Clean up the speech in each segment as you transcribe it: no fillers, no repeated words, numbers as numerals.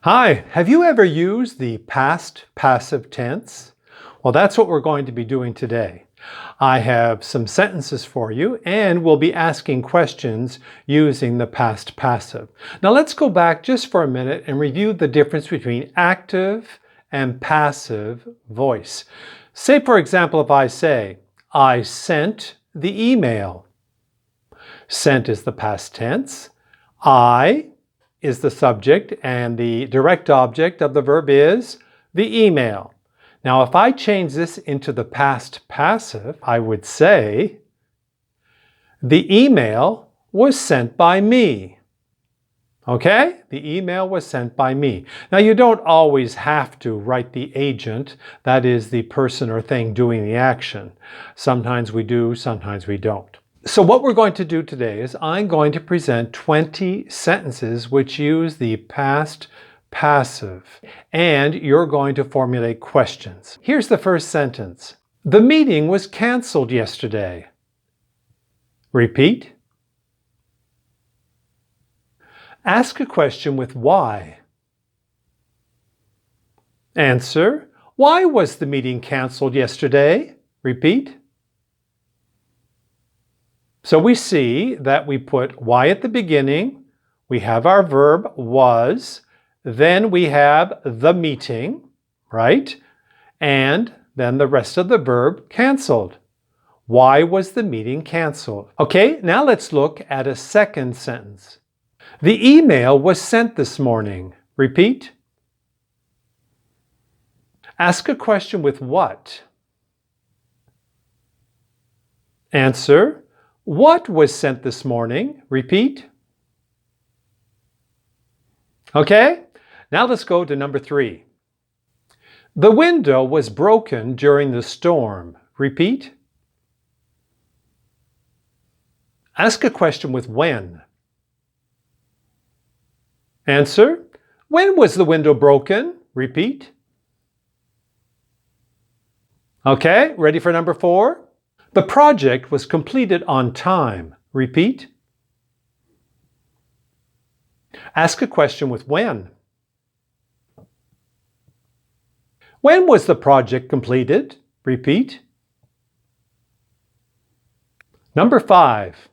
Hi, have you ever used the past passive tense? Well, that's what we're going to be doing today. I have some sentences for you and we'll be asking questions using the past passive. Now let's go back just for a minute and review the difference between active and passive voice. Say, for example, if I say, I sent the email. Sent is the past tense. I is the subject and the direct object of the verb is the email. Now, if I change this into the past passive, I would say, the email was sent by me. Okay? The email was sent by me. Now, you don't always have to write the agent, that is the person or thing doing the action. Sometimes we do, sometimes we don't. So what we're going to do today is I'm going to present 20 sentences which use the past passive, and you're going to formulate questions. Here's the first sentence. The meeting was canceled yesterday. Repeat. Ask a question with why. Answer. Why was the meeting canceled yesterday? Repeat. So we see that we put why at the beginning, we have our verb was, then we have the meeting, right? And then the rest of the verb canceled. Why was the meeting canceled? Okay, now let's look at a second sentence. The email was sent this morning. Repeat. Ask a question with what? Answer. What was sent this morning? Repeat. Okay, now let's go to number 3. The window was broken during the storm. Repeat. Ask a question with when. Answer. When was the window broken? Repeat. Okay, ready for number 4? The project was completed on time. Repeat. Ask a question with when. When was the project completed? Repeat. Number 5.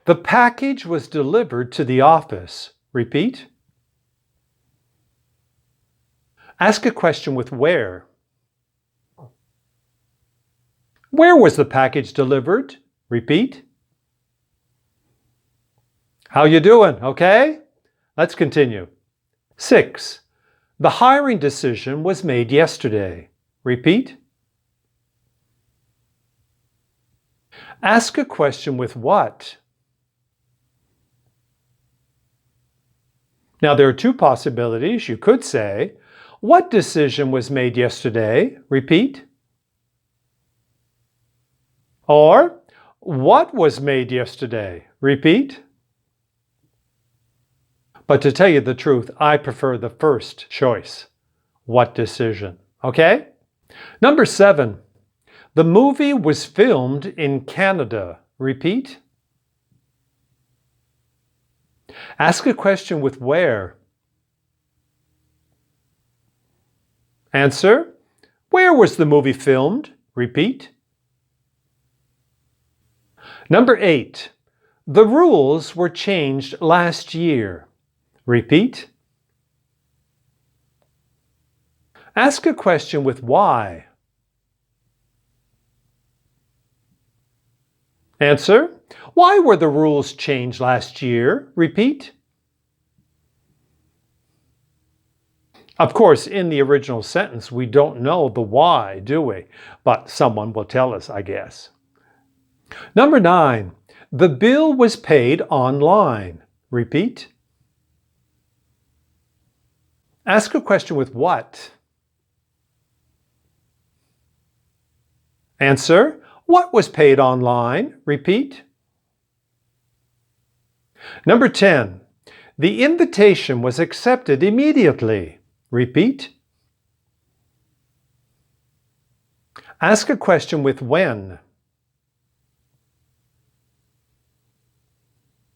The package was delivered to the office. Repeat. Ask a question with where. Where was the package delivered? Repeat. How you doing? Okay? Let's continue. 6. The hiring decision was made yesterday. Repeat. Ask a question with what. Now there are 2 possibilities. You could say, what decision was made yesterday? Repeat. Or, what was made yesterday? Repeat. But to tell you the truth, I prefer the first choice. What decision? Okay? Number 7. The movie was filmed in Canada. Repeat. Ask a question with where. Answer. Where was the movie filmed? Repeat. Number 8. The rules were changed last year. Repeat. Ask a question with why. Answer. Why were the rules changed last year? Repeat. Of course, in the original sentence, we don't know the why, do we? But someone will tell us, I guess. Number 9. The bill was paid online. Repeat. Ask a question with what. Answer. What was paid online? Repeat. Number 10. The invitation was accepted immediately. Repeat. Ask a question with when.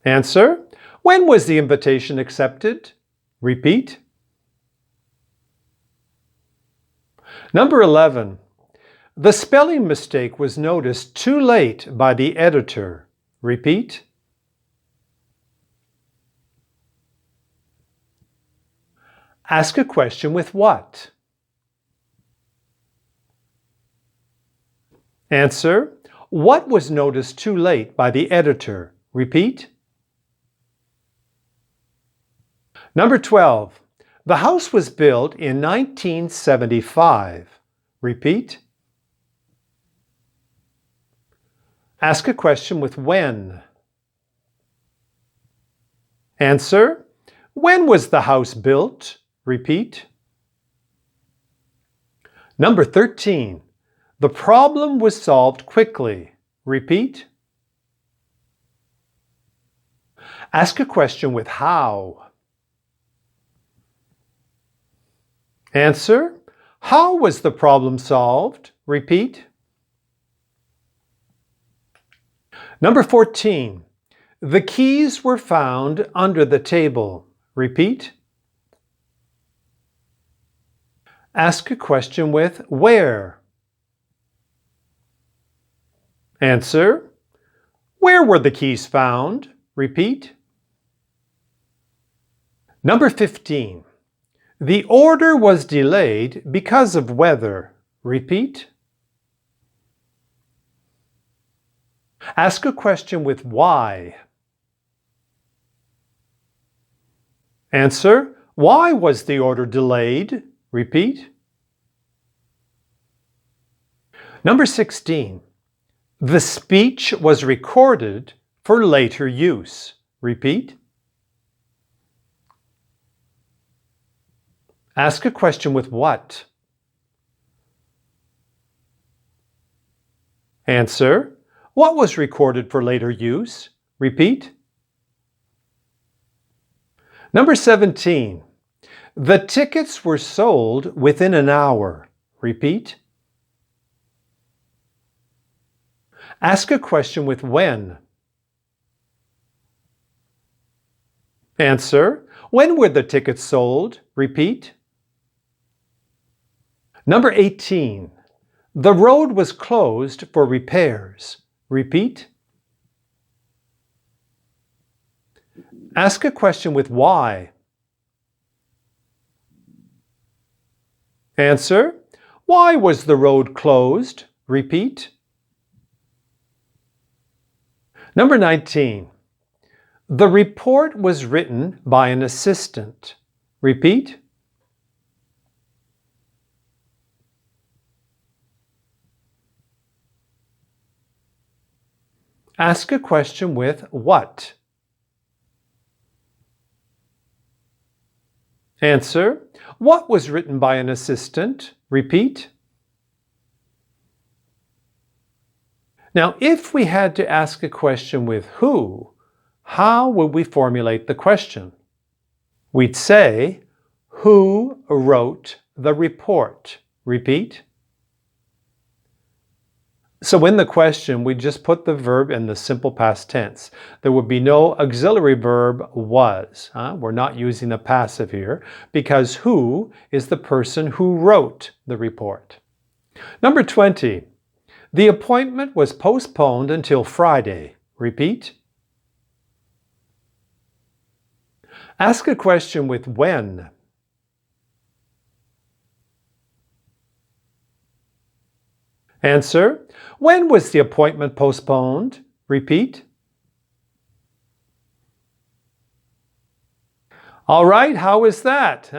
Answer. When was the invitation accepted? Repeat. Number 11. The spelling mistake was noticed too late by the editor. Repeat. Ask a question with what? Answer. What was noticed too late by the editor? Repeat. Number 12. The house was built in 1975. Repeat. Ask a question with when. Answer. When was the house built? Repeat. Number 13. The problem was solved quickly. Repeat. Ask a question with how. Answer. How was the problem solved? Repeat. Number 14. The keys were found under the table. Repeat. Ask a question with where. Answer. Where were the keys found? Repeat. Number 15. The order was delayed because of weather. Repeat. Ask a question with why. Answer. Why was the order delayed? Repeat. Number 16. The speech was recorded for later use. Repeat. Ask a question with what? Answer. What was recorded for later use? Repeat. Number 17. The tickets were sold within an hour. Repeat. Ask a question with when. Answer. When were the tickets sold? Repeat. Number 18. The road was closed for repairs. Repeat. Ask a question with why. Answer. Why was the road closed? Repeat. Number 19. The report was written by an assistant. Repeat. Ask a question with what. Answer. What was written by an assistant? Repeat. Now, if we had to ask a question with who, how would we formulate the question? We'd say, who wrote the report? Repeat. So in the question, we just put the verb in the simple past tense. There would be no auxiliary verb was. We're not using a passive here because who is the person who wrote the report. Number 20. The appointment was postponed until Friday. Repeat. Ask a question with when. Answer. When was the appointment postponed? Repeat. All right, how is that?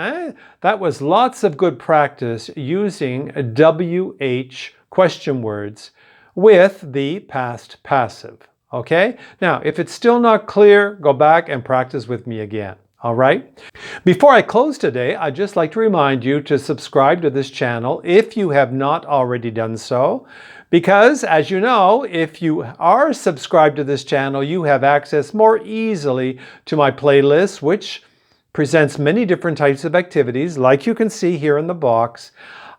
That was lots of good practice using WH question words with the past passive. Okay? Now, if it's still not clear, go back and practice with me again. All right? Before I close today, I'd just like to remind you to subscribe to this channel if you have not already done so. Because, as you know, if you are subscribed to this channel, you have access more easily to my playlist, which presents many different types of activities, like you can see here in the box.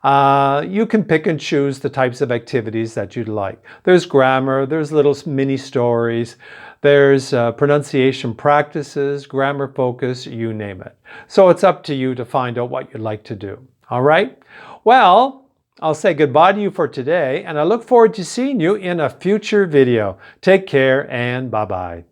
You can pick and choose the types of activities that you'd like. There's grammar, there's little mini stories, there's pronunciation practices, grammar focus, you name it. So it's up to you to find out what you'd like to do. All right? Well, I'll say goodbye to you for today, and I look forward to seeing you in a future video. Take care and bye-bye.